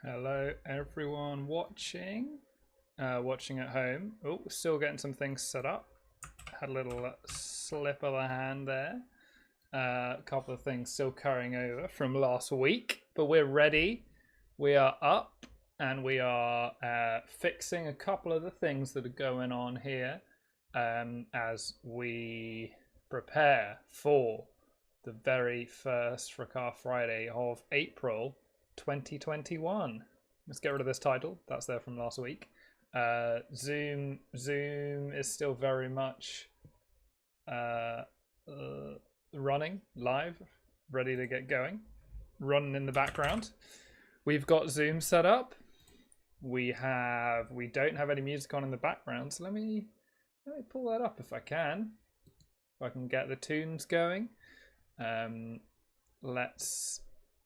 Hello everyone watching at home. Oh, still getting some things set up. Had a little slip of the hand there. A couple of things still carrying over from last week, but we're ready. We are up and we are fixing a couple of the things that are going on here as we prepare for the very first Fracas Friday of April 2021. Let's get rid of this title. That's there from last week. Zoom is still very much running live, ready to get going, running in the background. We've got Zoom set up. We don't have any music on in the background, so let me pull that up if I can. If I can get the tunes going.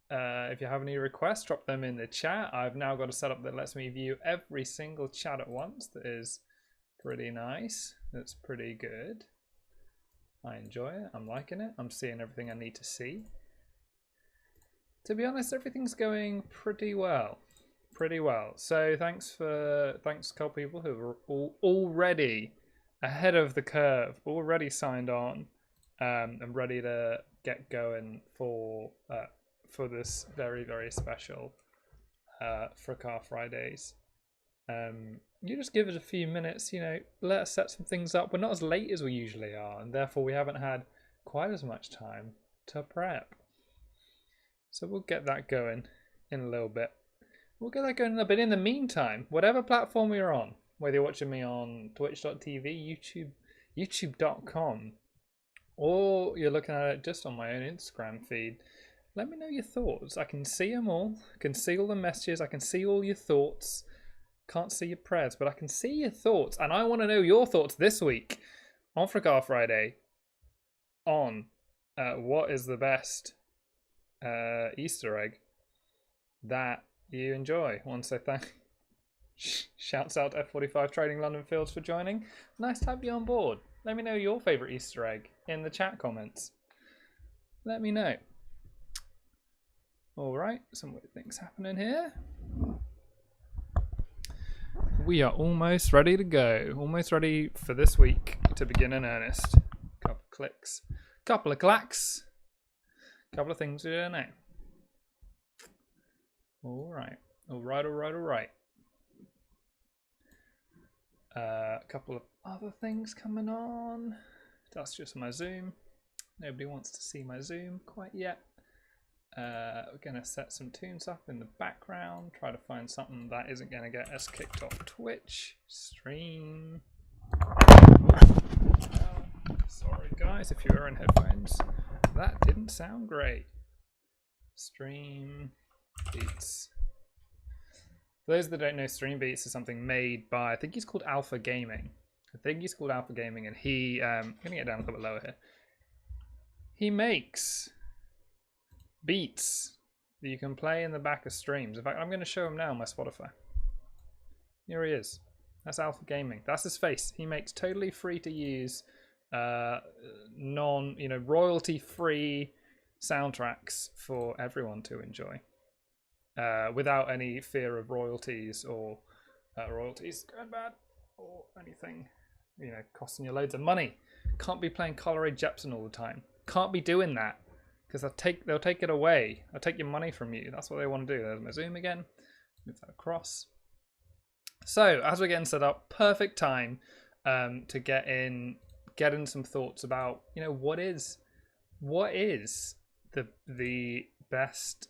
If you have any requests, drop them in the chat. I've now got a setup that lets me view every single chat at once. That is pretty nice. That's pretty good. I enjoy it. I'm liking it. I'm seeing everything I need to see. To be honest, everything's going pretty well. Pretty well. So thanks a couple people who are already ahead of the curve, already signed on, and ready to get going for this very, very special Fracas Fridays. You just give it a few minutes, let us set some things up. We're not as late as we usually are, and therefore we haven't had quite as much time to prep. So we'll get that going in a little bit. In the meantime, whatever platform you're on, whether you're watching me on twitch.tv, youtube.com, or you're looking at it just on my own Instagram feed, let me know your thoughts. I can see them all. I can see all the messages. I can see all your thoughts. Can't see your prayers, but I can see your thoughts. And I want to know your thoughts this week on Fracas Friday on what is the best Easter egg that you enjoy. I want to say shouts out to F45 Trading London Fields for joining. Nice to have you on board. Let me know your favourite Easter egg in the chat comments. Let me know. Alright, some weird things happening here. We are almost ready to go. Almost ready for this week to begin in earnest. Couple of clicks. Couple of clacks. Couple of things to do now. Alright. Alright. A couple of other things coming on. That's just my Zoom. Nobody wants to see my Zoom quite yet. We're going to set some tunes up in the background. Try to find something that isn't going to get us kicked off Twitch. Stream. Sorry guys, if you are in headphones. That didn't sound great. Stream Beats. For those that don't know, Stream Beats is something made by, I think he's called Alpha Gaming. And he, I'm going to get down a little bit lower here. He makes beats that you can play in the back of streams. In fact, I'm going to show him now on my Spotify. Here he is. That's Alpha Gaming. That's his face. He makes totally free to use, royalty-free soundtracks for everyone to enjoy, without any fear of royalties or royalties going bad or anything, costing you loads of money. Can't be playing Color Jepsen all the time. Can't be doing that. Because they'll take it away. They'll take your money from you. That's what they want to do. There's my Zoom again. Move that across. So as we're getting set up, perfect time to get in some thoughts about what is the best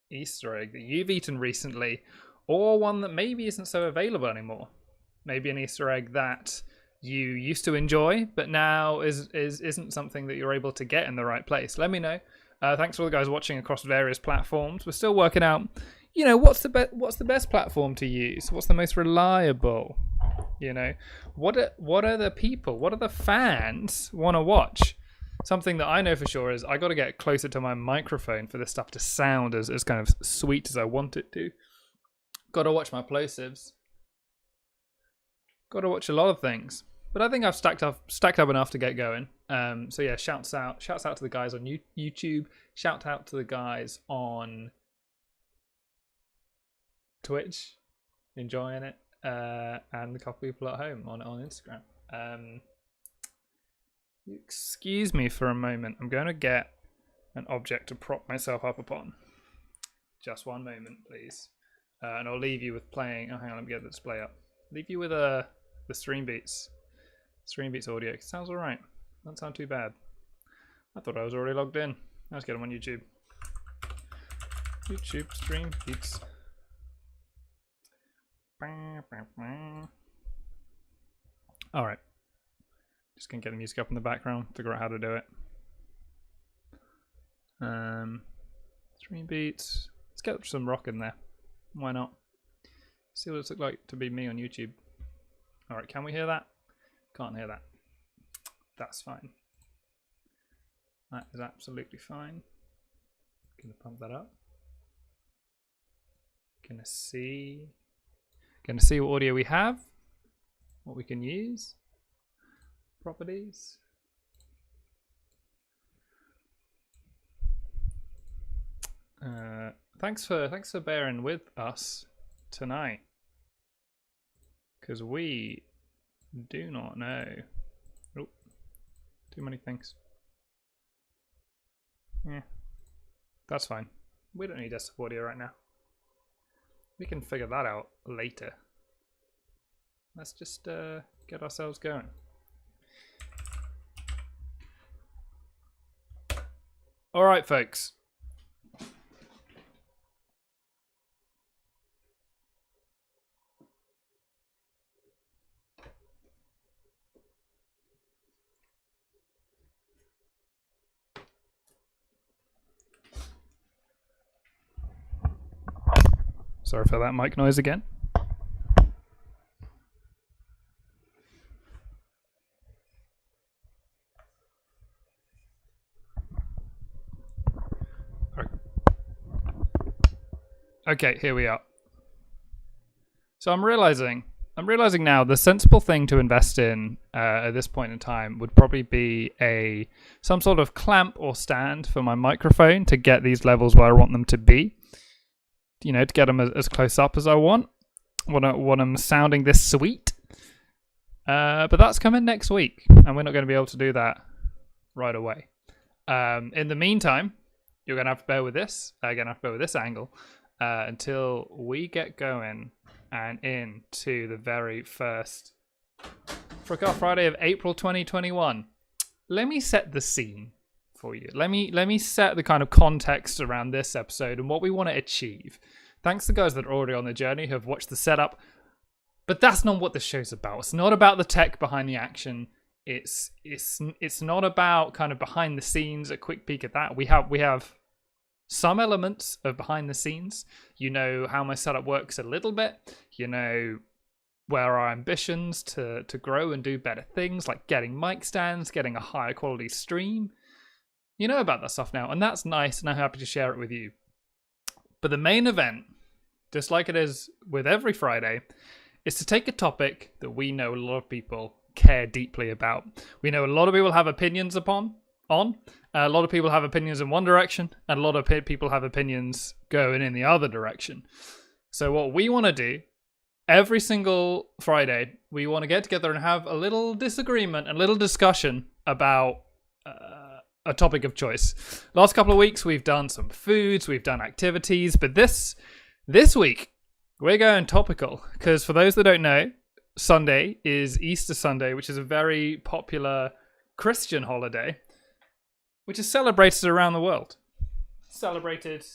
Easter egg that you've eaten recently, or one that maybe isn't so available anymore. Maybe an Easter egg that you used to enjoy, but now isn't something that you're able to get in the right place. Let me know. Thanks for all the guys watching across various platforms. We're still working out, what's the best platform to use? What's the most reliable? What are the fans want to watch? Something that I know for sure is I got to get closer to my microphone for this stuff to sound as kind of sweet as I want it to. Got to watch my plosives. Got to watch a lot of things. But I think I've stacked up enough to get going. So yeah, shouts out to the guys on YouTube. Shout out to the guys on Twitch enjoying it, and a couple people at home on Instagram. Excuse me for a moment. I'm going to get an object to prop myself up upon. Just one moment, please. And I'll leave you with playing. Oh, hang on, let me get the display up. Leave you with the Stream Beats audio. It sounds alright. Doesn't sound too bad. I thought I was already logged in. Let's get them on YouTube. YouTube Stream Beats. Alright. Just gonna get the music up in the background, figure out how to do it. Stream Beats. Let's get some rock in there. Why not? See what it's like to be me on YouTube. Alright, can we hear that? Can't hear that. That's fine. That is absolutely fine. Gonna pump that up. Gonna see what audio we have, what we can use. Properties. Thanks for bearing with us tonight, because we do not know. Oh, too many things. Yeah, that's fine. We don't need desktop audio right now. We can figure that out later. Let's just get ourselves going. All right, folks. Sorry for that mic noise again. Okay, here we are. So I'm realizing now the sensible thing to invest in at this point in time would probably be some sort of clamp or stand for my microphone to get these levels where I want them to be. You know, to get them as close up as I want when I'm sounding this sweet. But that's coming next week, and we're not going to be able to do that right away. In the meantime, you're going to have to bear with this. Again, I have to bear with this angle until we get going and into the very first Fracas Friday of April 2021. Let me set the scene for you. Let me set the kind of context around this episode and what we want to achieve. Thanks to guys that are already on the journey who have watched the setup, but that's not what this show's about. It's not about the tech behind the action. It's not about kind of behind the scenes, a quick peek at that. We have some elements of behind the scenes. You know how my setup works a little bit. You know where our ambitions to grow and do better things, like getting mic stands, getting a higher quality stream. You know about that stuff now, and that's nice, and I'm happy to share it with you. But the main event, just like it is with every Friday, is to take a topic that we know a lot of people care deeply about. We know a lot of people have opinions on. A lot of people have opinions in one direction, and a lot of people have opinions going in the other direction. So what we want to do, every single Friday, we want to get together and have a little disagreement, a little discussion about a topic of choice. Last couple of weeks we've done some foods, we've done activities, but this week we're going topical, because for those that don't know, Sunday is Easter Sunday, which is a very popular Christian holiday, which is celebrated around the world. Celebrated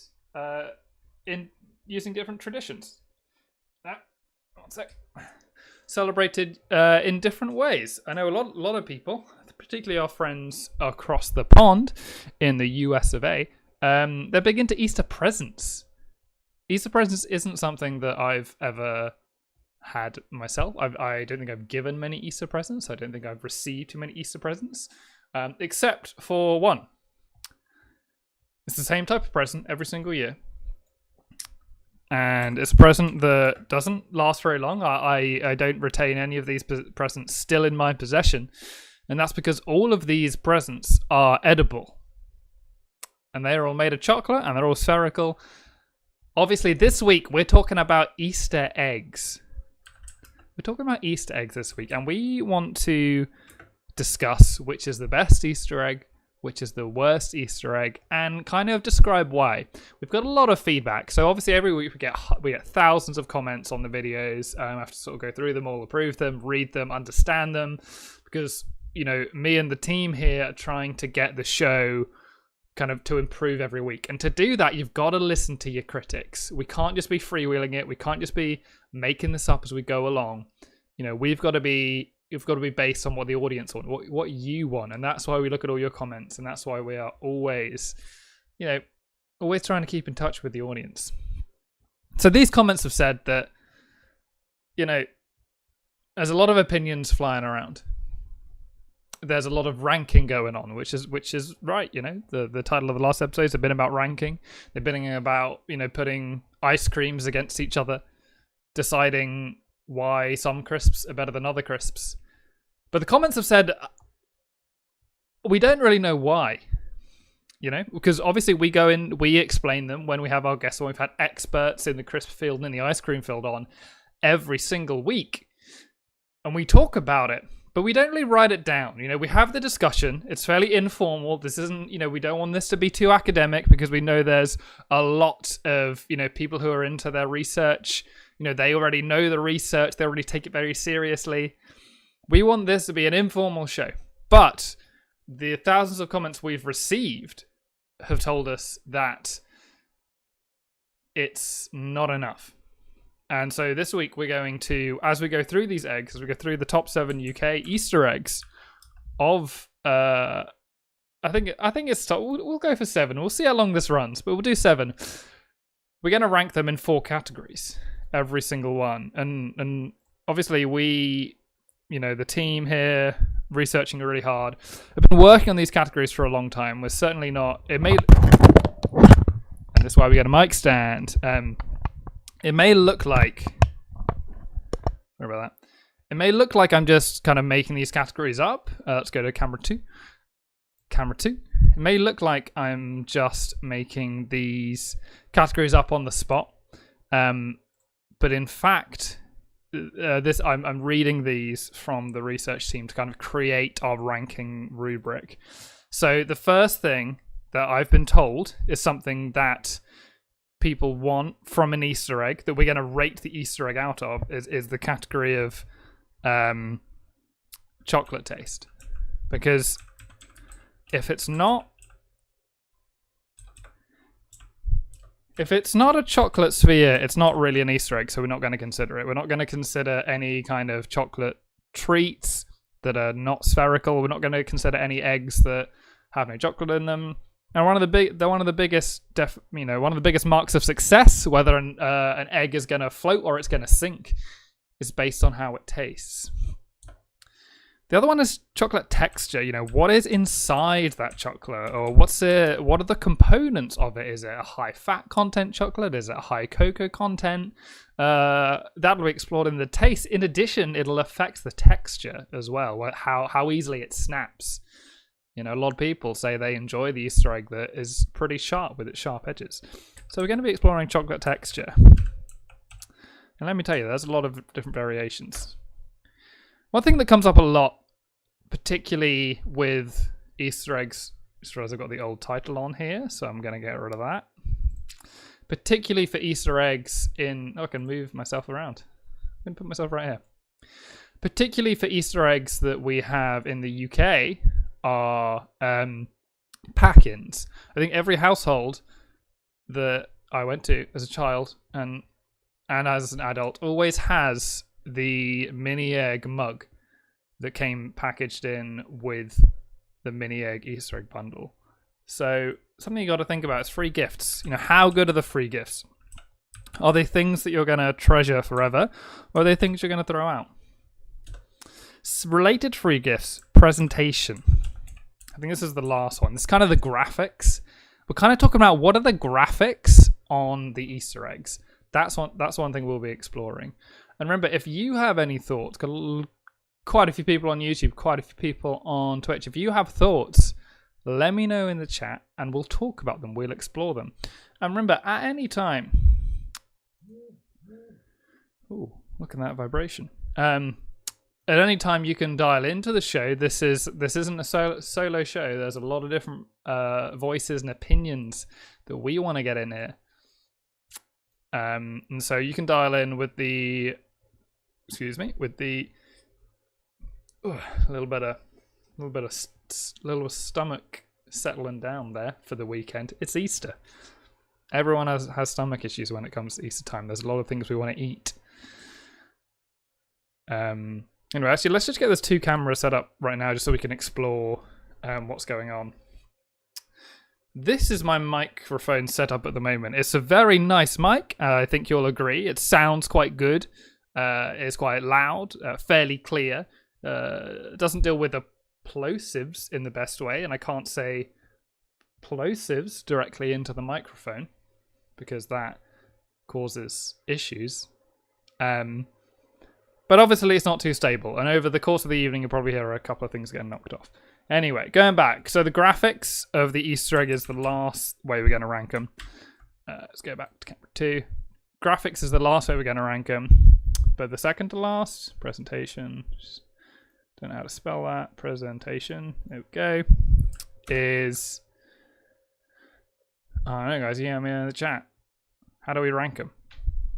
in using different traditions. One sec. Celebrated in different ways. I know a lot of people, particularly our friends across the pond in the US of A, they're big into Easter presents. Easter presents isn't something that I've ever had myself. I don't think I've given many Easter presents. I don't think I've received too many Easter presents, except for one. It's the same type of present every single year. And it's a present that doesn't last very long. I don't retain any of these presents still in my possession. And that's because all of these presents are edible. And they're all made of chocolate, and they're all spherical. Obviously, this week we're talking about Easter eggs. We're talking about Easter eggs this week, and we want to discuss which is the best Easter egg, which is the worst Easter egg, and kind of describe why. We've got a lot of feedback, so obviously every week we get thousands of comments on the videos. I have to sort of go through them all, approve them, read them, understand them, because me and the team here are trying to get the show kind of to improve every week. And to do that, you've got to listen to your critics. We can't just be freewheeling it. We can't just be making this up as we go along. We've got to be based on what the audience want, what you want. And that's why we look at all your comments. And that's why we are always trying to keep in touch with the audience. So these comments have said that, there's a lot of opinions flying around. There's a lot of ranking going on, which is right. The title of the last episodes have been about ranking. They've been about putting ice creams against each other, deciding why some crisps are better than other crisps. But the comments have said we don't really know why. Because obviously we go in, we explain them when we have our guests, when we've had experts in the crisp field and in the ice cream field on every single week, and we talk about it. But we don't really write it down. We have the discussion. It's fairly informal. This isn't, we don't want this to be too academic, because we know there's a lot of, people who are into their research. They already know the research. They already take it very seriously. We want this to be an informal show. But the thousands of comments we've received have told us that it's not enough. And so this week we're going to, as we go through these eggs, as we go through the top 7 UK Easter eggs of, I think it's, we'll go for 7. We'll see how long this runs, but we'll do 7. We're going to rank them in 4 categories, every single one. And obviously we, the team here, researching really hard, have been working on these categories for a long time. We're certainly not, and that's why we get a mic stand. It may look like, sorry about that. It may look like I'm just kind of making these categories up. Let's go to camera 2. Camera 2. It may look like I'm just making these categories up on the spot. But in fact, I'm reading these from the research team to kind of create our ranking rubric. So the first thing that I've been told is something that people want from an Easter egg that we're going to rate the Easter egg out of is the category of chocolate taste. Because if it's not a chocolate sphere, it's not really an Easter egg, so we're not going to consider it. We're not going to consider any kind of chocolate treats that are not spherical. We're not going to consider any eggs that have no chocolate in them. And one of the biggest marks of success, whether an egg is going to float or it's going to sink, is based on how it tastes. The other one is chocolate texture. What is inside that chocolate, or what are the components of it? Is it a high fat content chocolate? Is it a high cocoa content? That'll be explored in the taste. In addition, it'll affect the texture as well, how easily it snaps. A lot of people say they enjoy the Easter egg that is pretty sharp with its sharp edges. So we're going to be exploring chocolate texture. And let me tell you, there's a lot of different variations. One thing that comes up a lot, particularly with Easter eggs, just realized I've got the old title on here, so I'm going to get rid of that. Particularly for Easter eggs I can move myself around. I'm going to put myself right here. Particularly for Easter eggs that we have in the UK, are pack-ins. I think every household that I went to as a child and as an adult always has the mini egg mug that came packaged in with the mini egg Easter egg bundle. So something you got to think about is free gifts. How good are the free gifts? Are they things that you're going to treasure forever, or are they things you're going to throw out? Related free gifts, presentation. I think this is the last one. This is kind of the graphics. We're kind of talking about what are the graphics on the Easter eggs. That's one thing we'll be exploring. And remember, if you have any thoughts, got quite a few people on YouTube, quite a few people on Twitch. If you have thoughts, let me know in the chat and we'll talk about them. We'll explore them. And remember, at any time, Ooh, look at that vibration. At any time you can dial into the show. This isn't a solo show. There's a lot of different voices and opinions that we want to get in here. And so you can dial in with the, little bit of stomach settling down there for the weekend. It's Easter. Everyone has stomach issues when it comes to Easter time. There's a lot of things we want to eat. Anyway, actually, let's just get this 2 cameras set up right now just so we can explore what's going on. This is my microphone setup at the moment. It's a very nice mic. I think you'll agree. It sounds quite good. It's quite loud, fairly clear. It doesn't deal with the plosives in the best way, and I can't say plosives directly into the microphone because that causes issues. But obviously it's not too stable, and over the course of the evening you'll probably hear a couple of things getting knocked off. Anyway, going back. So the graphics of the Easter egg is the last way we're going to rank them. Let's go back to camera 2. Graphics is the last way we're going to rank them. But the second to last, presentation, don't know how to spell that, presentation, there we go, is, I don't know guys, yeah, I mean in the chat, how do we rank them?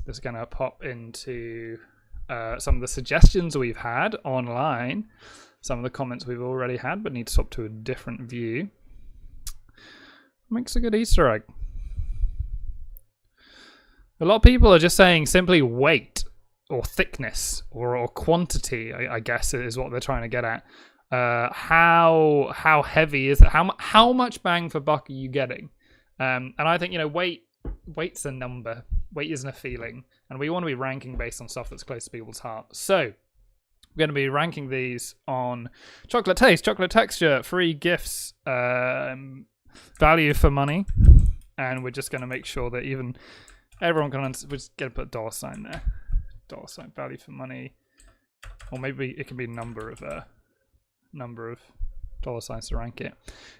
This is going to pop into some of the suggestions we've had online, some of the comments we've already had, but need to swap to a different view. Makes a good Easter egg. A lot of people are just saying simply weight or thickness or quantity, I guess is what they're trying to get at. How heavy is it? How much bang for buck are you getting? And I think, weight's a number. Weight isn't a feeling. And we want to be ranking based on stuff that's close to people's hearts. So we're going to be ranking these on chocolate taste, chocolate texture, free gifts, value for money. And we're just going to make sure that everyone can understand. We're just going to put a dollar sign there. Dollar sign, value for money. Or maybe it can be number of dollar signs to rank it.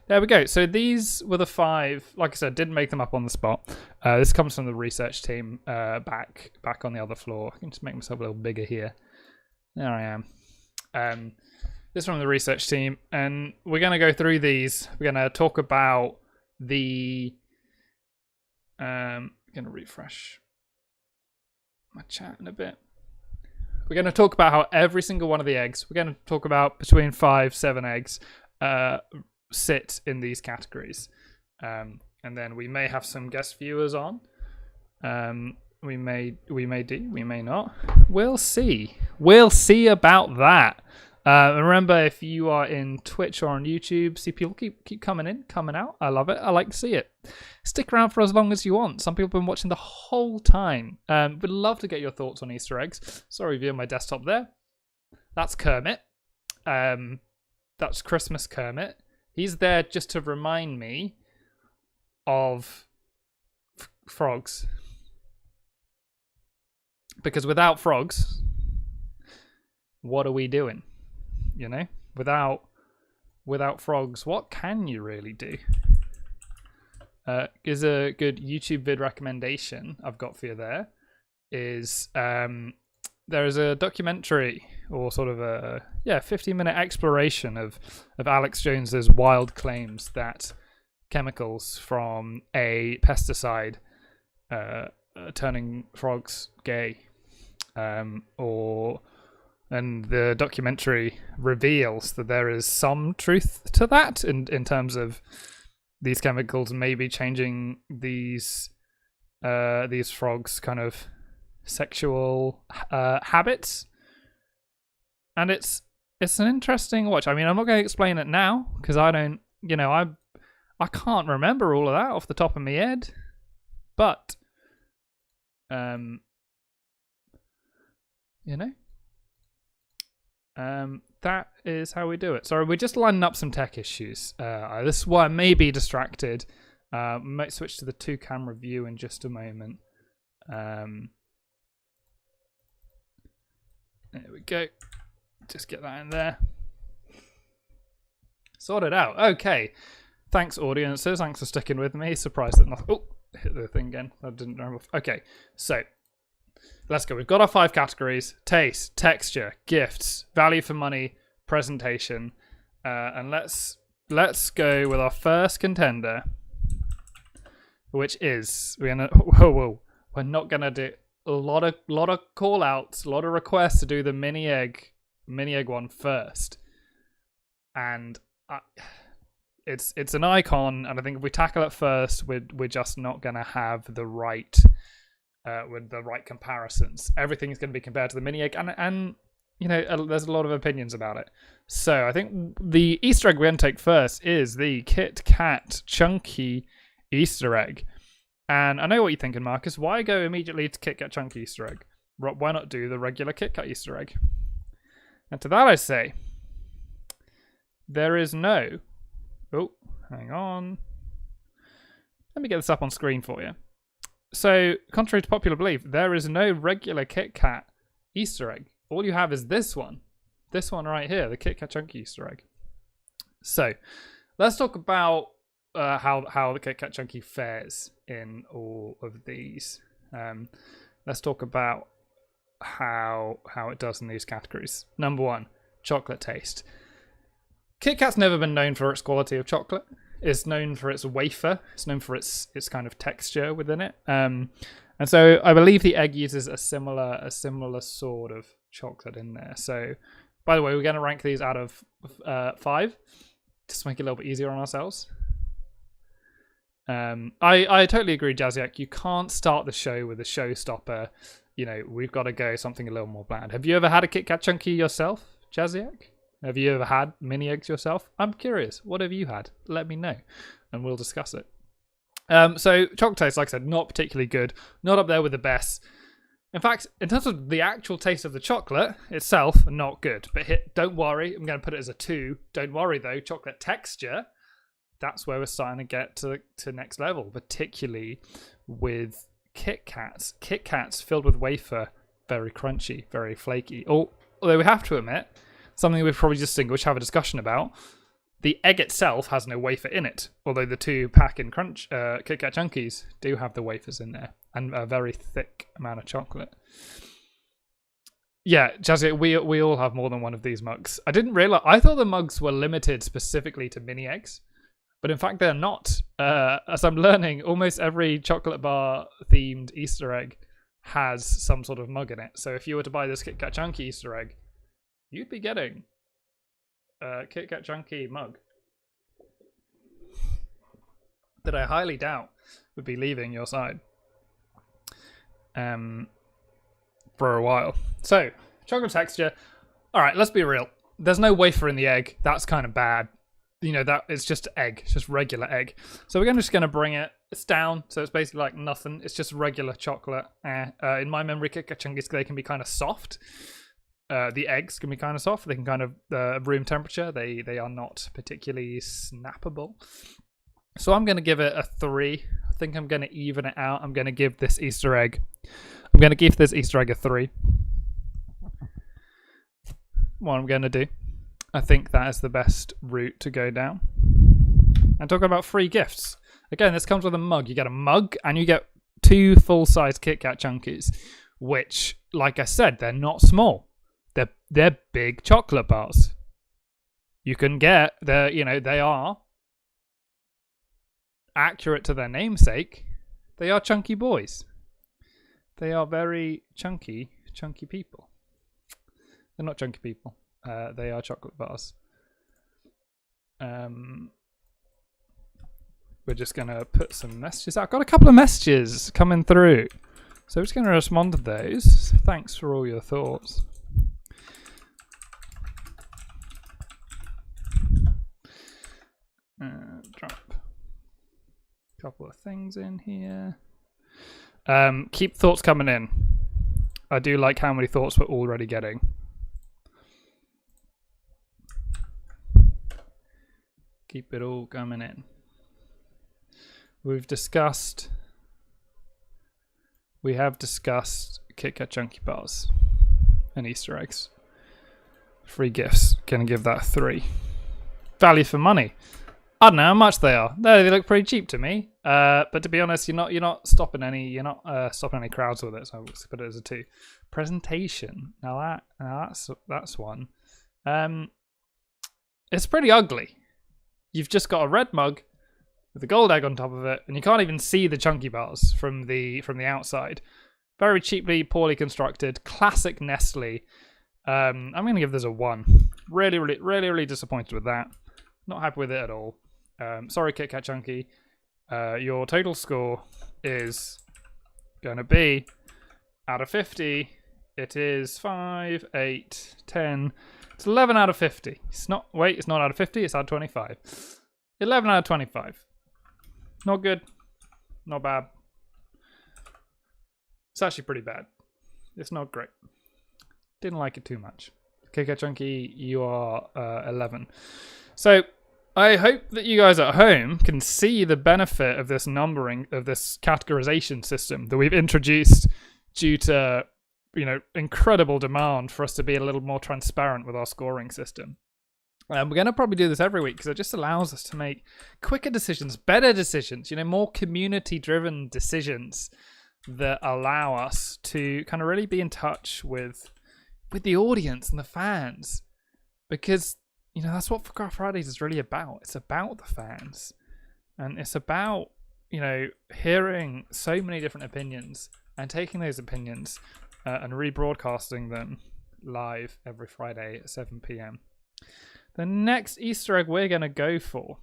There we go. So these were the 5. Like I said, didn't make them up on the spot. This comes from the research team back on the other floor. I can just make myself a little bigger here. There I am. This is from the research team, and we're going to go through these. We're going to talk about the. I'm going to refresh my chat in a bit. We're going to talk about how every single one of the eggs, we're going to talk about between 5-7 eggs, sit in these categories. And then we may have some guest viewers on. We may do, we may not. We'll see. We'll see about that. Remember, if you are in Twitch or on YouTube, see people keep coming in, coming out. I love it. I like to see it. Stick around for as long as you want. Some people have been watching the whole time. Would love to get your thoughts on Easter eggs. Sorry, view on my desktop there. That's Kermit. That's Christmas Kermit. He's there just to remind me of frogs. Because without frogs, what are we doing? Without frogs, what can you really do? Is a good YouTube vid recommendation I've got for you there is there is a documentary or sort of a 15-minute exploration of Alex Jones's wild claims that chemicals from a pesticide turning frogs gay, and the documentary reveals that there is some truth to that in terms of these chemicals maybe changing these frogs' kind of sexual habits, and it's an interesting watch. I mean, I'm not going to explain it now because I don't, I can't remember all of that off the top of my head, but that is how we do it. Sorry, we're just lining up some tech issues. This is why I may be distracted. Might switch to the 2-camera view in just a moment. There we go. Just get that in there. Sort it out. Okay. Thanks, audiences. Thanks for sticking with me. Surprised that nothing. Oh, hit the thing again. I didn't know. Okay, so Let's go. We've got our 5 categories: taste, texture, gifts, value for money, presentation, and let's go with our first contender, which is we're not gonna do a lot of call outs, a lot of requests to do the mini egg one first, and it's an icon, and I think if we tackle it first, we're just not gonna have the right with the right comparisons. Everything's going to be compared to the mini egg, and you know, there's a lot of opinions about it. So I think the Easter egg we're going to take first is the Kit Kat Chunky Easter egg. And I know what you're thinking, Marcus. Why go immediately to Kit Kat Chunky Easter egg? Why not do the regular Kit Kat Easter egg? And to that I say, there is no... Oh, hang on. Let me get this up on screen for you. So, contrary to popular belief, there is no regular Kit Kat Easter egg. All you have is this one. This one right here, the Kit Kat Chunky Easter egg. So, let's talk about how the Kit Kat Chunky fares in all of these. Let's talk about how it does in these categories. Number 1, chocolate taste. Kit Kat's never been known for its quality of chocolate. It's known for its wafer. It's known for its kind of texture within it. And so I believe the egg uses a similar sort of chocolate in there. So, by the way, we're going to rank these out of 5, just to make it a little bit easier on ourselves. I totally agree, Jazziak. You can't start the show with a showstopper. You know, we've got to go something a little more bland. Have you ever had a Kit Kat Chunky yourself, Jazziak? Have you ever had mini eggs yourself? I'm curious. What have you had? Let me know, and we'll discuss it. So chocolate taste, like I said, not particularly good. Not up there with the best. In fact, in terms of the actual taste of the chocolate itself, not good. But don't worry, I'm going to put it as a 2. Don't worry though, chocolate texture, that's where we're starting to get to next level, particularly with Kit Kats. Kit Kats filled with wafer, very crunchy, very flaky. Although we have to admit, something we've probably distinguished, have a discussion about, the egg itself has no wafer in it, although the 2 pack and crunch Kit Kat Chunkies do have the wafers in there, and a very thick amount of chocolate. Yeah, Jazzy, we all have more than one of these mugs. I didn't realize, I thought the mugs were limited specifically to mini eggs, but in fact they're not. As I'm learning, almost every chocolate bar themed Easter egg has some sort of mug in it. So if you were to buy this Kit Kat Chunky Easter egg, you'd be getting a Kit Kat Chunky mug that I highly doubt would be leaving your side for a while. So, chocolate texture. All right, let's be real. There's no wafer in the egg. That's kind of bad. You know, that it's just egg. It's just regular egg. So we're just going to bring it's down. So it's basically like nothing. It's just regular chocolate. In my memory, Kit Kat Chunkies, they can be kind of soft. The eggs can be kind of soft. They can kind of room temperature. They are not particularly snappable. So I'm going to give it a 3. I think I'm going to even it out. I'm going to give this Easter egg. I'm going to give this Easter egg a 3. What I'm going to do. I think that is the best route to go down. And talk about free gifts. Again, this comes with a mug. You get a mug and you get 2 full-size Kit Kat Chunkies, which, like I said, they're not small. They're big chocolate bars. You can get they are accurate to their namesake. They are chunky boys. They are very chunky people. They're not chunky people. They are chocolate bars. We're just gonna put some messages out. Got a couple of messages coming through, so we're just gonna respond to those. Thanks for all your thoughts. Drop a couple of things in here. Keep thoughts coming in. I do like how many thoughts we're already getting. Keep it all coming in. We have discussed Kit Kat Chunky bars and Easter eggs. Free gifts. Gonna give that 3. Value for money. I don't know how much they are. No, they look pretty cheap to me. But to be honest, you're not stopping any stopping any crowds with it. So I'll put it as a 2. Presentation. Now that's one. It's pretty ugly. You've just got a red mug with a gold egg on top of it, and you can't even see the chunky bars from the outside. Very cheaply, poorly constructed, classic Nestle. I'm going to give this a 1. Really disappointed with that. Not happy with it at all. Sorry, Kit Kat Chunky. Your total score is going to be, out of 50, it is 5, 8, 10. It's 11 out of 50. It's not out of 50, it's out of 25. 11 out of 25. Not good. Not bad. It's actually pretty bad. It's not great. Didn't like it too much. KK Chunky, you are 11. So I hope that you guys at home can see the benefit of this numbering, of this categorization system that we've introduced due to, incredible demand for us to be a little more transparent with our scoring system. We're going to probably do this every week because it just allows us to make quicker decisions, better decisions, more community-driven decisions that allow us to kind of really be in touch with the audience and the fans. Because, that's what Fracas Fridays is really about. It's about the fans. And it's about, hearing so many different opinions and taking those opinions and rebroadcasting them live every Friday at 7 p.m. The next Easter egg we're going to go for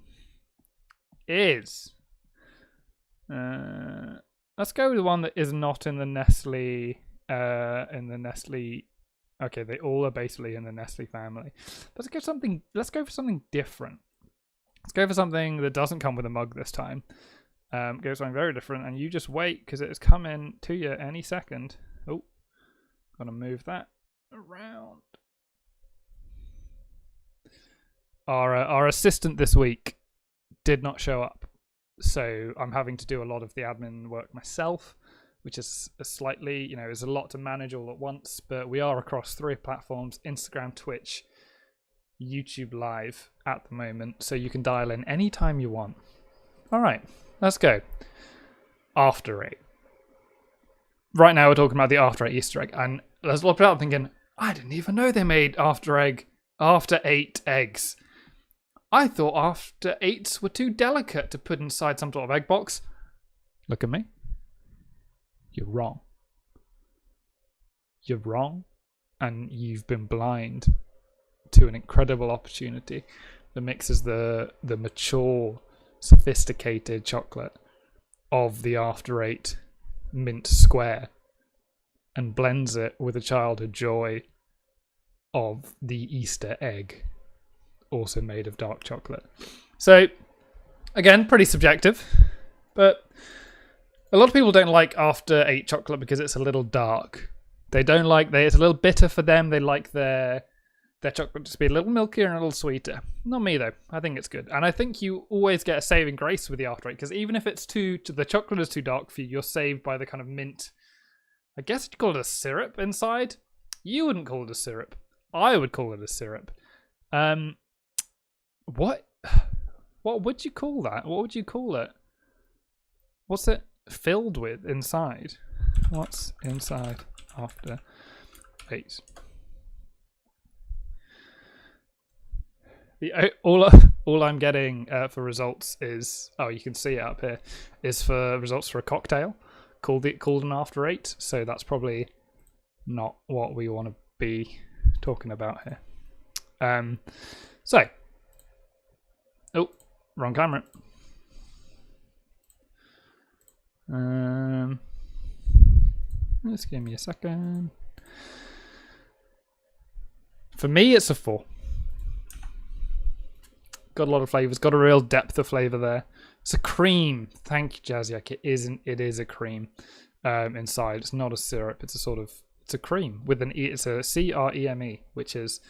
is... let's go with the one that is not in the Nestle... Okay, they all are basically in the Nestle family. Let's go for something different. Let's go for something that doesn't come with a mug this time. Go for something very different, and you just wait because it is coming to you any second. Oh, gotta move that around. Our assistant this week did not show up, so I'm having to do a lot of the admin work myself, which is slightly, is a lot to manage all at once, but we are across 3 platforms, Instagram, Twitch, YouTube Live at the moment, so you can dial in anytime you want. All right, let's go. After 8. Right now we're talking about the After 8 Easter egg, and let's look it up thinking, I didn't even know they made After 8 eggs. I thought After 8s were too delicate to put inside some sort of egg box. Look at me. You're wrong. You're wrong, and you've been blind to an incredible opportunity that mixes the mature, sophisticated chocolate of the After 8 mint square and blends it with the childhood joy of the Easter egg, also made of dark chocolate. So, again, pretty subjective, but a lot of people don't like After 8 chocolate because it's a little dark. It's a little bitter for them. They like their chocolate to be a little milkier and a little sweeter. Not me though. I think it's good. And I think you always get a saving grace with the After 8 because even if the chocolate is too dark for you, you're saved by the kind of mint, I guess you'd call it a syrup inside. You wouldn't call it a syrup. I would call it a syrup. What would you call that? What would you call it? What's it filled with inside? What's inside After 8? All I'm getting for results is, you can see it up here, is for results for a cocktail called an After 8. So that's probably not what we want to be talking about here. Wrong camera. Just give me a second. For me, it's a 4. Got a lot of flavors. Got a real depth of flavor there. It's a cream. Thank you, Jazziak. It is a cream inside. It's not a syrup. It's a cream with an E. It's a CREME, which is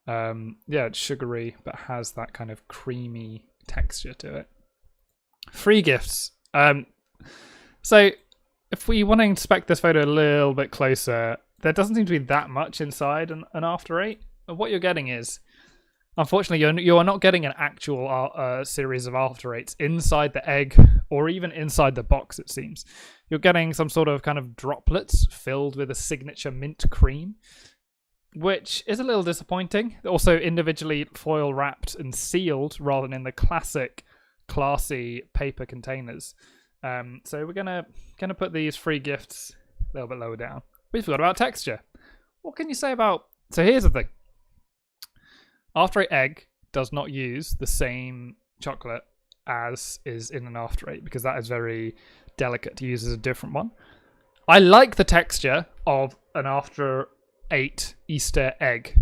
it's sugary but has that kind of creamy texture to it. Free gifts. So if we want to inspect this photo a little bit closer, there doesn't seem to be that much inside an After 8. What you're getting is Unfortunately, you are not getting an actual series of after eights inside the egg or even inside the box, it seems. You're getting some sort of kind of droplets filled with a signature mint cream, which is a little disappointing. Also individually foil wrapped and sealed rather than in the classic, classy paper containers. So we're gonna put these free gifts a little bit lower down. We forgot about texture. What can you say about... So here's the thing. After Eight egg does not use the same chocolate as is in an After Eight because that is very delicate to use as a different one. I like the texture of an After Eight Easter egg.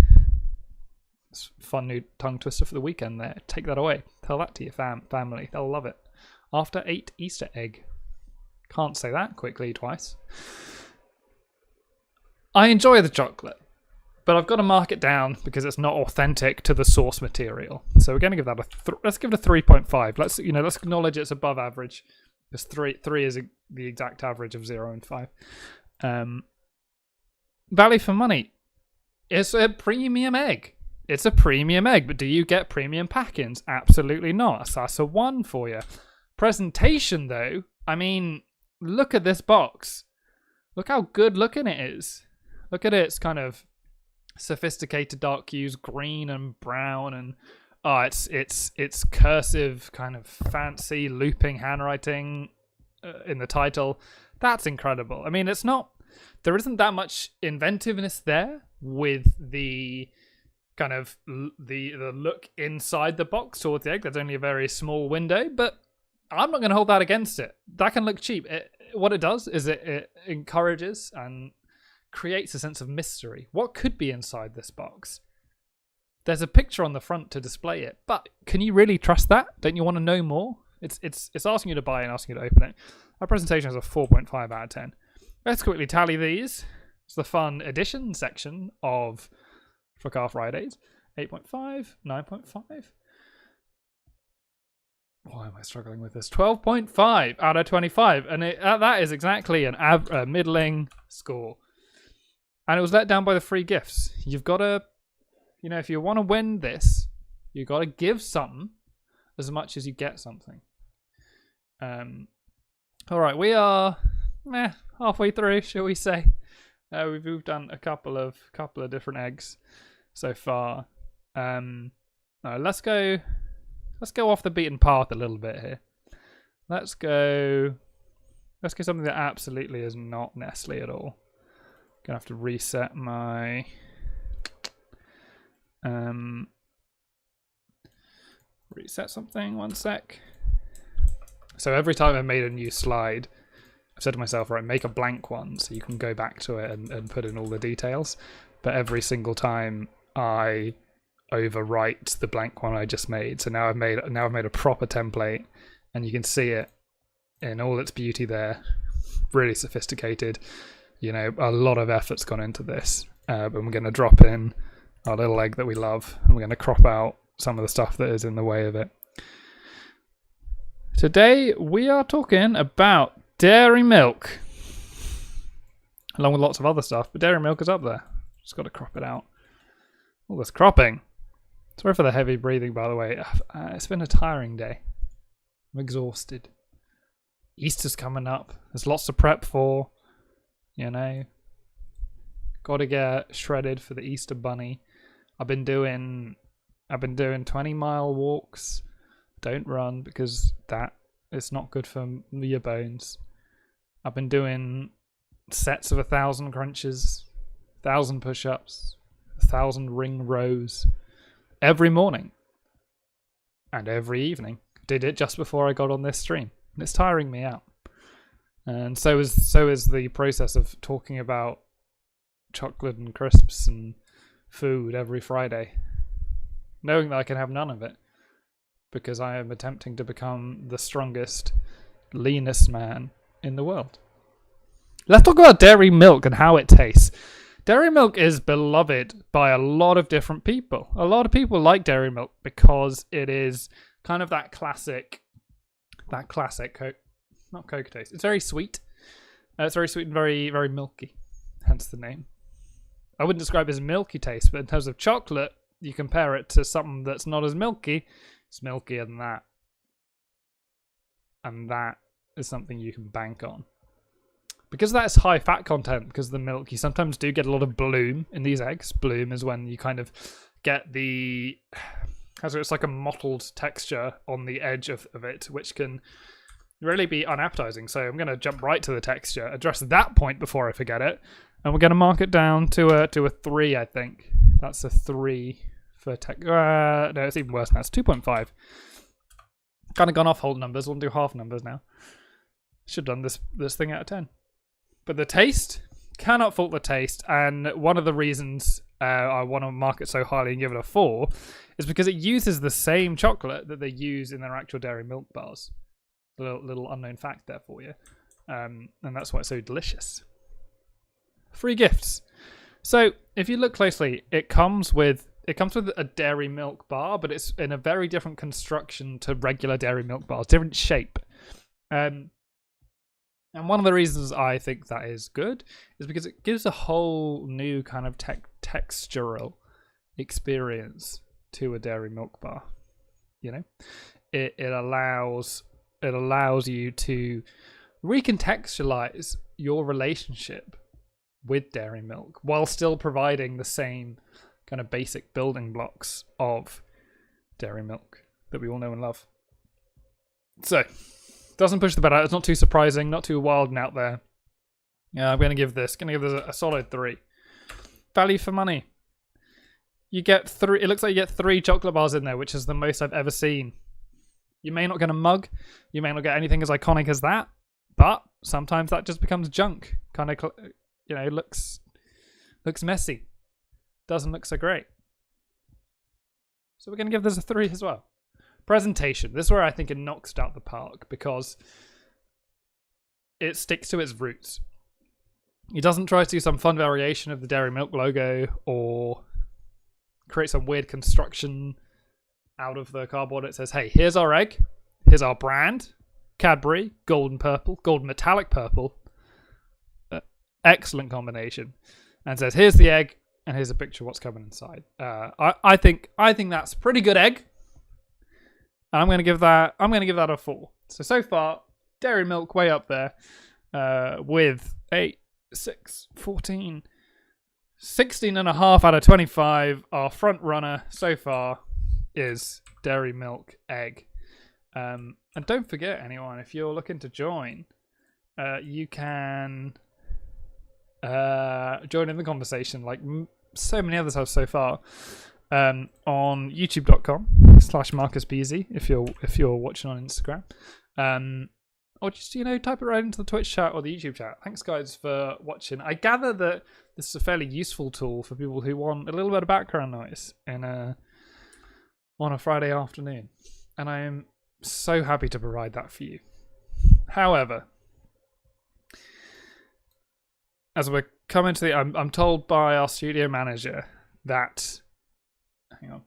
It's a fun new tongue twister for the weekend there. Take that away. Tell that to your family. They'll love it. After Eight Easter egg. Can't say that quickly twice. I enjoy the chocolate, but I've got to mark it down because it's not authentic to the source material. So we're going to give that let's give it a 3.5. Let's acknowledge it's above average. Because three is the exact average of 0 and 5. Value for money. It's a premium egg. It's a premium egg, but do you get premium pack-ins? Absolutely not. So that's a 1 for you. Presentation, though, I mean, look at this box. Look how good looking it is. Look at its kind of sophisticated dark hues, green and brown, and it's cursive, kind of fancy looping handwriting in the title. That's incredible. I mean, there isn't that much inventiveness there with the kind of the look inside the box towards the egg. There's only a very small window, but I'm not going to hold that against it. That can look cheap. What it does is it encourages and creates a sense of mystery. What could be inside this box? There's a picture on the front to display it, but can you really trust that? Don't you want to know more? It's asking you to buy and asking you to open it. Our presentation has a 4.5 out of 10. Let's quickly tally these. It's the fun edition section of Fracas Fridays. 8.5, 9.5. Why am I struggling with this? 12.5 out of 25, and that is exactly a middling score. And it was let down by the free gifts. You've got to, if you want to win this, you've got to give something as much as you get something. All right, we are halfway through, shall we say? We've done a couple of different eggs so far. Let's go off the beaten path a little bit here. Let's go something that absolutely is not Nestle at all. Gonna have to reset my reset something, 1 sec. So every time I've made a new slide, I've said to myself, right, make a blank one so you can go back to it and put in all the details. But every single time I overwrite the blank one I just made. So now I've made a proper template, and you can see it in all its beauty there. Really sophisticated. A lot of effort's gone into this. But we're going to drop in our little egg that we love, and we're going to crop out some of the stuff that is in the way of it. Today we are talking about dairy milk, along with lots of other stuff, but dairy milk is up there. Just got to crop it out. All this cropping. Sorry for the heavy breathing, by the way. It's been a tiring day. I'm exhausted. Easter's coming up. There's lots to prep for. Got to get shredded for the Easter bunny. I've been doing 20-mile walks. Don't run because that is not good for your bones. I've been doing sets of 1,000 crunches, 1,000 push-ups, 1,000 ring rows every morning and every evening. Did it just before I got on this stream. It's tiring me out. And so is the process of talking about chocolate and crisps and food every Friday, knowing that I can have none of it because I am attempting to become the strongest, leanest man in the world. Let's talk about dairy milk and how it tastes. Dairy milk is beloved by a lot of different people. A lot of people like dairy milk because it is kind of that classic Coke, not Coke taste. It's very sweet. It's very sweet and very, very milky, hence the name. I wouldn't describe it as milky taste, but in terms of chocolate, you compare it to something that's not as milky, it's milkier than that. And that is something you can bank on. Because that's high fat content, because of the milk, you sometimes do get a lot of bloom in these eggs. Bloom is when you kind of get the... It's like a mottled texture on the edge of it, which can really be unappetizing. So I'm going to jump right to the texture, address that point before I forget it, and we're going to mark it down to a 3, I think. That's a 3 for no, it's even worse now. It's 2.5. Kind of gone off whole numbers. We'll do half numbers now. Should have done this thing out of 10. But the taste, cannot fault the taste. And one of the reasons I want to mark it so highly and give it a 4 is because it uses the same chocolate that they use in their actual dairy milk bars. Little unknown fact there for you. And that's why it's so delicious. Free gifts. So if you look closely, it comes with a dairy milk bar, but it's in a very different construction to regular dairy milk bars, different shape. And one of the reasons I think that is good is because it gives a whole new kind of textural experience to a dairy milk bar. You know, it allows you to recontextualize your relationship with dairy milk while still providing the same kind of basic building blocks of dairy milk that we all know and love. So, doesn't push the bed out. It's not too surprising, not too wild and out there. Yeah, I'm going to give this a solid 3. Value for money. You get 3. It looks like you get 3 chocolate bars in there, which is the most I've ever seen. You may not get a mug. You may not get anything as iconic as that, but sometimes that just becomes junk. Kind of, looks messy. Doesn't look so great. So we're going to give this a 3 as well. Presentation. This is where I think it knocks it out the park because it sticks to its roots. It doesn't try to do some fun variation of the Dairy Milk logo or create some weird construction out of the cardboard. It says, hey, here's our egg. Here's our brand. Cadbury, golden purple, golden metallic purple. Excellent combination. And says, here's the egg, and here's a picture of what's coming inside. I think that's a pretty good egg. And I'm going to give that a 4. So far, dairy milk way up there with 8, 6, 14, 16.5 out of 25. Our front runner so far is dairy milk egg. And don't forget, anyone, if you're looking to join, you can join in the conversation like so many others have so far. On youtube.com/MarcusBeasy if you're watching on Instagram, or just type it right into the Twitch chat or the YouTube chat. Thanks guys for watching. I gather that this is a fairly useful tool for people who want a little bit of background noise on a Friday afternoon, and I am so happy to provide that for you. However, as we're coming to I'm told by our studio manager that. Hang on.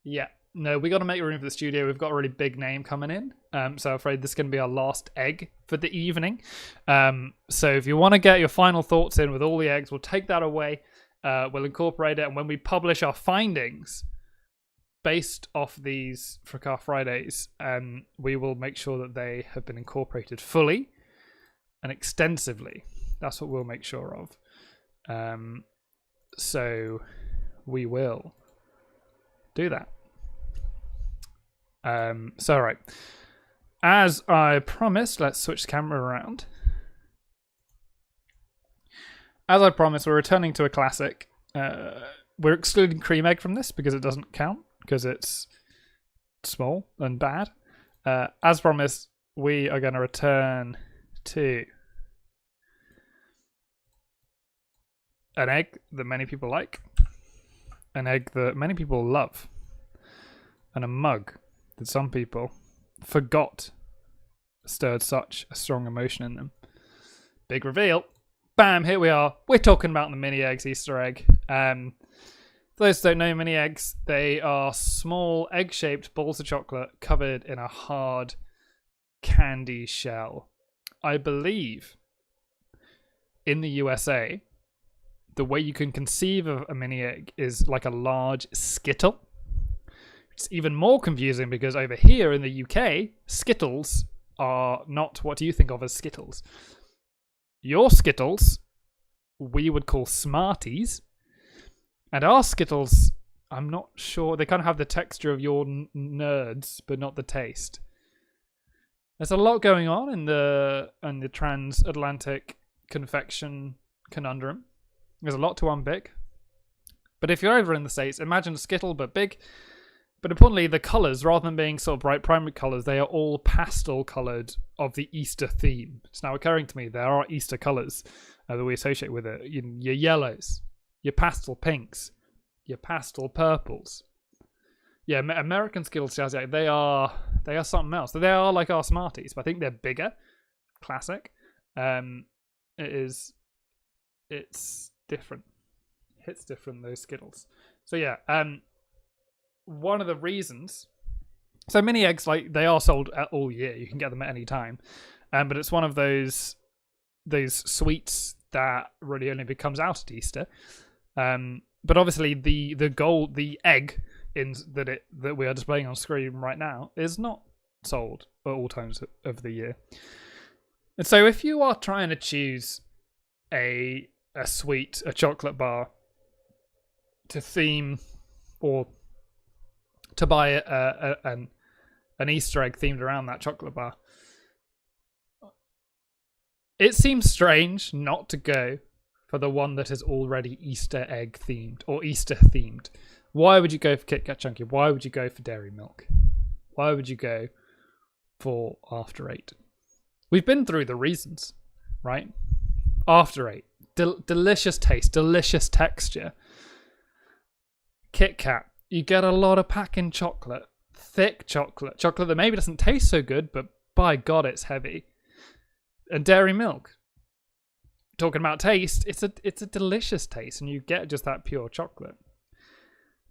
Yeah. No, we got to make room for the studio. We've got a really big name coming in. So I'm afraid this is going to be our last egg for the evening. So if you want to get your final thoughts in with all the eggs, we'll take that away. We'll incorporate it. And when we publish our findings based off these Fracas Fridays, we will make sure that they have been incorporated fully and extensively. That's what we'll make sure of. So we will do that. So right, as I promised, let's switch the camera around. As I promised, we're returning to a classic. We're excluding cream egg from this because it doesn't count because it's small and bad. As promised, we are going to return to an egg that many people like, an egg that many people love, and a mug that some people forgot stirred such a strong emotion in them. Big reveal. Bam, here we are. We're talking about the mini eggs Easter egg. For those who don't know, mini eggs, they are small egg-shaped balls of chocolate covered in a hard candy shell. I believe in the USA, the way you can conceive of a mini egg is like a large Skittle. It's even more confusing because over here in the UK, Skittles are not what you think of as Skittles. Your Skittles, we would call Smarties. And our Skittles, I'm not sure. They kind of have the texture of your nerds, but not the taste. There's a lot going on in the transatlantic confection conundrum. There's a lot to unpick. But if you're over in the States, imagine a Skittle but big. But importantly, the colours, rather than being sort of bright primary colours, they are all pastel coloured of the Easter theme. It's now occurring to me there are Easter colours that we associate with it. Your yellows, your pastel pinks, your pastel purples. Yeah, American Skittles, they are something else. They are like our Smarties, but I think they're bigger. Classic. It's different. It's different, those Skittles. So yeah, one of the reasons, so mini eggs, like, they are sold all year. You can get them at any time, but it's one of those sweets that really only becomes out at Easter. But obviously the egg that we are displaying on screen right now is not sold at all times of the year. And so if you are trying to choose a chocolate bar to theme, or to buy an Easter egg themed around that chocolate bar, it seems strange not to go for the one that is already Easter egg themed or Easter themed. Why would you go for Kit Kat Chunky? Why would you go for Dairy Milk? Why would you go for After Eight? We've been through the reasons, right? After Eight, delicious taste, delicious texture. Kit Kat, you get a lot of packing chocolate, thick chocolate that maybe doesn't taste so good, but by God, it's heavy. And Dairy Milk, talking about taste, it's a delicious taste, and you get just that pure chocolate.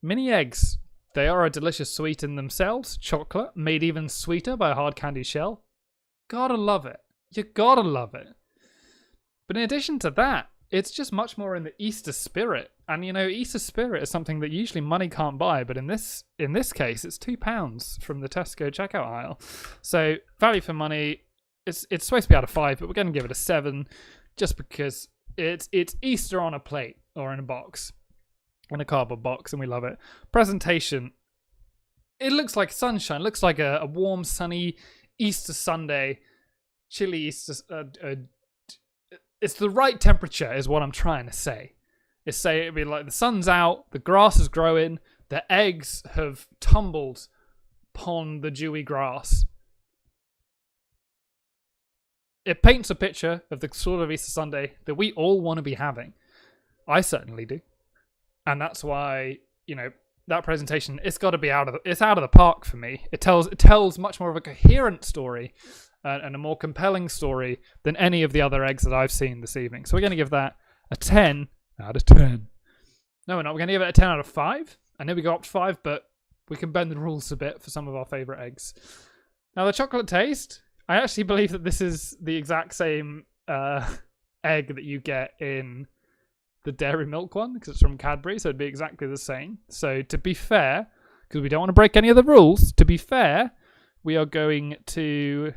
Mini eggs, they are a delicious sweet in themselves. Chocolate, made even sweeter by a hard candy shell. Gotta love it. You gotta love it. But in addition to that, it's just much more in the Easter spirit. And Easter spirit is something that usually money can't buy, but in this case, it's £2 from the Tesco checkout aisle. So value for money. It's supposed to be out of 5, but we're going to give it a 7, just because it's Easter on a plate or in a box, in a cardboard box, and we love it. Presentation. It looks like sunshine. It looks like a warm, sunny Easter Sunday, chilly Easter. It's the right temperature, is what I'm trying to say. It'd be like the sun's out, the grass is growing, the eggs have tumbled upon the dewy grass. It paints a picture of the sort of Easter Sunday that we all want to be having. I certainly do. And that's why, that presentation, it's got to be out of the park for me. It tells much more of a coherent story and a more compelling story than any of the other eggs that I've seen this evening. So we're going to give that a 10 out of 10. No, we're not. We're going to give it a 10 out of 5. I know we go up to 5, but we can bend the rules a bit for some of our favourite eggs. Now, the chocolate taste, I actually believe that this is the exact same egg that you get in the Dairy Milk one, because it's from Cadbury, so it'd be exactly the same. So to be fair, because we don't want to break any of the rules, to be fair, we are going to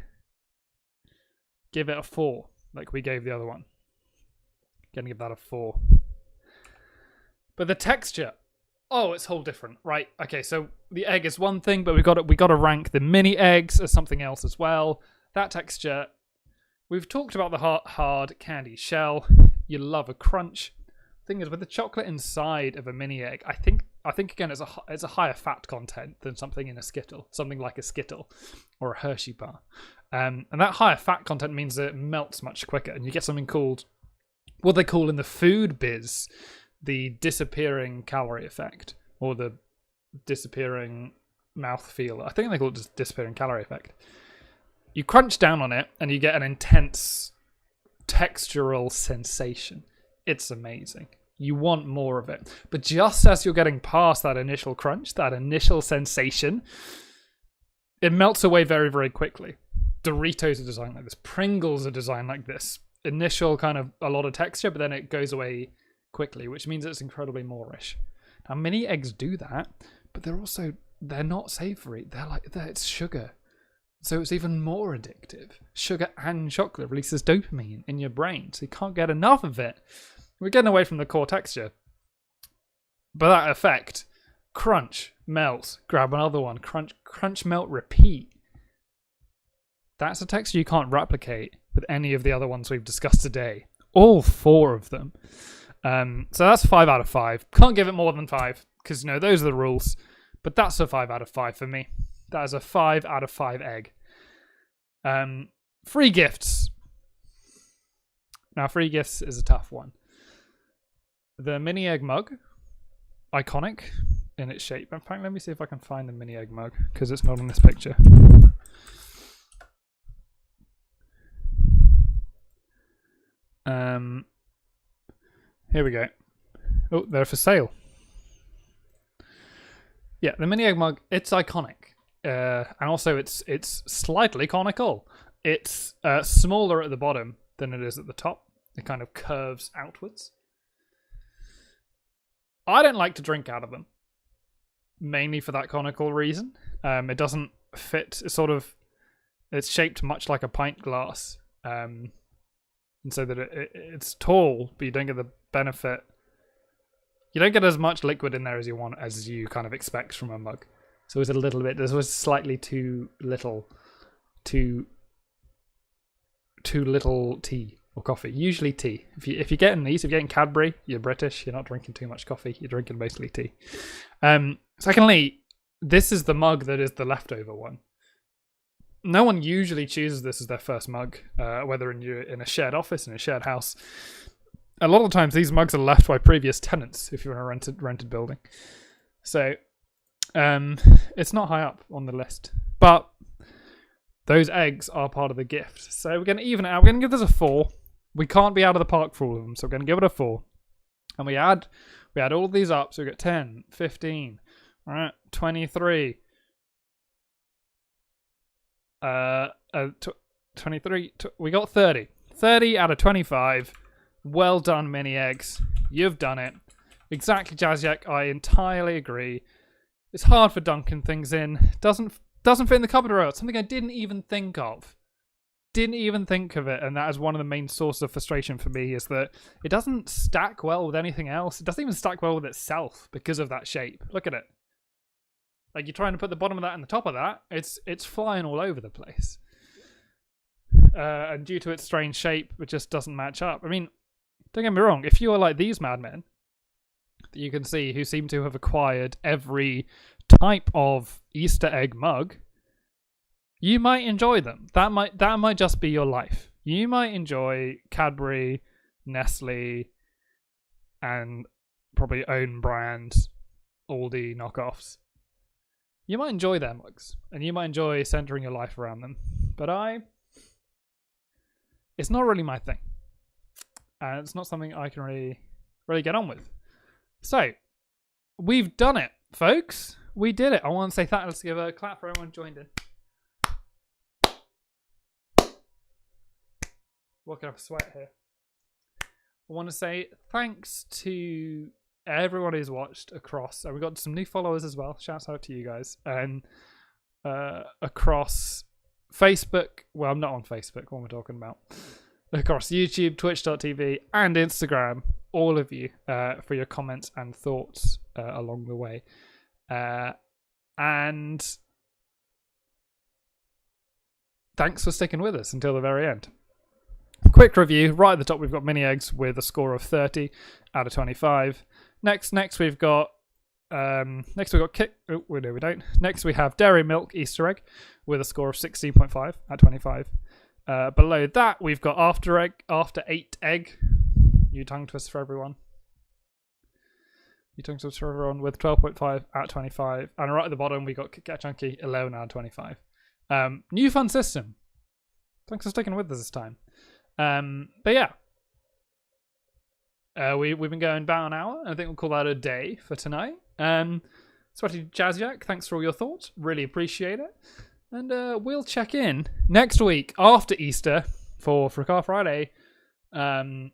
give it a 4, like we gave the other one. Gonna give that a 4. But the texture, it's whole different, right? Okay, so the egg is one thing, but we got to rank the mini eggs as something else as well. That texture, we've talked about the hard candy shell. You love a crunch. Thing is, with the chocolate inside of a mini egg, I think again it's a higher fat content than something in a Skittle, something like a Skittle or a Hershey bar. And that higher fat content means that it melts much quicker, and you get something called, what they call in the food biz, the disappearing calorie effect, or the disappearing mouthfeel. I think they call it just disappearing calorie effect. You crunch down on it, and you get an intense textural sensation. It's amazing. You want more of it. But just as you're getting past that initial crunch, that initial sensation, it melts away very, very quickly. Doritos are designed like this. Pringles are designed like this. Initial kind of a lot of texture, but then it goes away quickly, which means it's incredibly moreish. Now, mini eggs do that, but they're not savoury. It's sugar. So it's even more addictive. Sugar and chocolate releases dopamine in your brain, so you can't get enough of it. We're getting away from the core texture. But that effect, crunch, melt, grab another one, crunch, melt, repeat. That's a texture you can't replicate with any of the other ones we've discussed today. All 4 of them. So that's 5 out of 5. Can't give it more than 5, because those are the rules. But that's a 5 out of 5 for me. That is a 5 out of 5 egg. Free gifts. Now, free gifts is a tough one. The mini egg mug, iconic in its shape. In fact, let me see if I can find the mini egg mug, because it's not in this picture. Here we go. Oh, they're for sale. Yeah, the mini egg mug, it's iconic. And also it's slightly conical. It's smaller at the bottom than it is at the top. It kind of curves outwards. I don't like to drink out of them, mainly for that conical reason. It doesn't fit. It's shaped much like a pint glass, and so that it's tall, but you don't get the benefit. You don't get as much liquid in there as you kind of expect from a mug. So it's a little bit. This was slightly too little tea or coffee. Usually tea. If you're getting these, if you're getting Cadbury, you're British. You're not drinking too much coffee. You're drinking basically tea. Secondly, this is the mug that is the leftover one. No one usually chooses this as their first mug, whether you're in a shared office, in a shared house. A lot of times these mugs are left by previous tenants if you're in a rented building. So it's not high up on the list. But those eggs are part of the gift. So we're going to even it out. We're going to give this a 4. We can't be out of the park for all of them, so we're going to give it a 4. And we add all of these up, so we get 10, 15, all right, 23, 23, we got 30. 30 out of 25. Well done, mini eggs. You've done it. Exactly, Jazyak. I entirely agree. It's hard for dunking things in. Doesn't fit in the cupboard row. It's something I didn't even think of. Didn't even think of it, and that is one of the main sources of frustration for me, is that it doesn't stack well with anything else. It doesn't even stack well with itself because of that shape. Look at it. Like, you're trying to put the bottom of that and the top of that, it's flying all over the place. And due to its strange shape, it just doesn't match up. I mean, don't get me wrong, if you are like these madmen that you can see who seem to have acquired every type of Easter egg mug, you might enjoy them. That might just be your life. You might enjoy Cadbury, Nestle, and probably own brand Aldi knockoffs. You might enjoy their mugs, and you might enjoy centering your life around them. But it's not really my thing. And it's not something I can really get on with. So, we've done it, folks. We did it. I want to say that. Let's give a clap for everyone who joined in. Working up a sweat here. I want to say thanks to everyone who's watched across. We got some new followers as well. Shouts out to you guys. And across Facebook. Well, I'm not on Facebook. What am I talking about? Across YouTube, Twitch.tv, and Instagram. All of you for your comments and thoughts along the way. And thanks for sticking with us until the very end. Quick review. Right at the top, we've got mini eggs with a score of 30 out of 25. Next we've got kick. Oh, no, we don't. Next we have dairy milk Easter egg with a score of 16.5 out of 25. Below that we've got after 8 egg. New tongue twist for everyone. New tongue twist for everyone with 12.5 out of 25. And right at the bottom we got Kit Kat Chunky 11 out of 25. New fun system. Thanks for sticking with us this time. But yeah, we've been going about an hour, and I think we'll call that a day for tonight. Sweaty Jazyak, thanks for all your thoughts. Really appreciate it. And we'll check in next week after Easter for Fracas Friday, April.